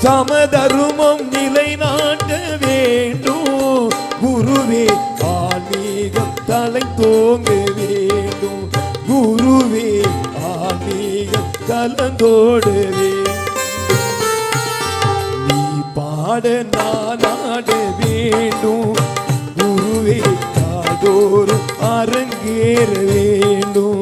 சமதருமம் நிலைநாட்ட வேண்டும் குருவே. ஆன்மீகம் தலை தோங்க வேண்டும் குருவே. ஆன்மீகம் கலந்தோட வேண்டும். நீ பாட நான் ஆட வேண்டும் குருவே. காதோறும் அரங்கேற வேண்டும்.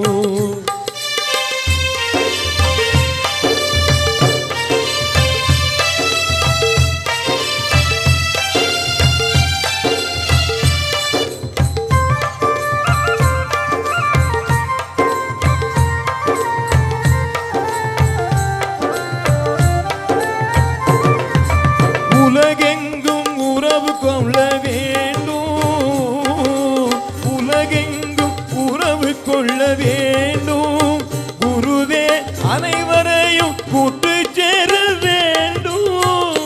உலகெங்கும் உறவு கொள்ள வேண்டும். உலகெங்கும் உறவு கொள்ள வேண்டும் குருவே. அனைவரையும் கூட்டு சேர வேண்டும்.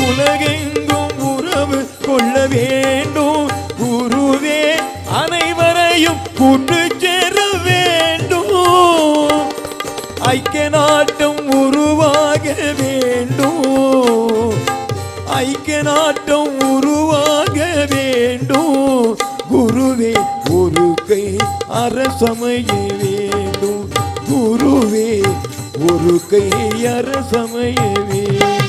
உலகெங்கும் உறவு கொள்ள வேண்டும் குருவே. அனைவரையும் கூட்டு சேர வேண்டும். ஐக்கிய நாட்டம் உருவாக வேண்டும், ஐக்கிய நாட்டம் உருவாக வேண்டும். குருவே ஒரு கை அரசமைய வேண்டும், குருவே ஒரு கை அரசமைய வேண்டும்.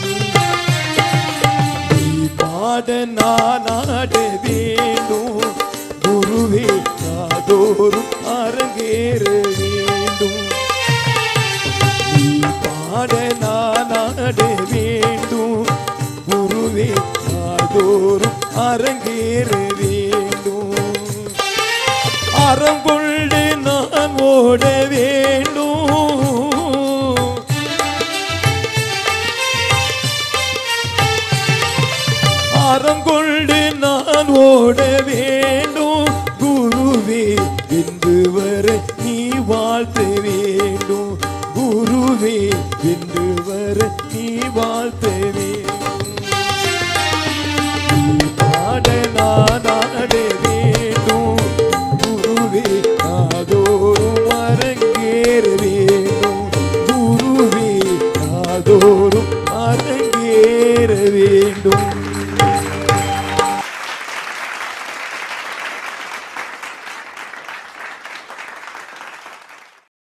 நீ பாட நான் ஆட வேண்டும், குருவே நாதோறும் அரங்கேற வேண்டும். நீ பாட நான் ஆட வேண்டும், குருவே நாதோறும் அரங்கேற வேண்டும். அறம் கொண்டு நான் ஓட வேண்டும், அறம் கொண்டு நான் ஓட வேண்டும். குருவே வென்று வர நீ வாழ்த்த வேண்டும், குருவே வென்று வர நீ வாழ்த்த வேண்டும். நீ பாட நான் ஆட வேண்டும், குருவே நாதோறும் அரங்கேற வேண்டும், குருவே நாதோறும் அரங்கேற வேண்டும்.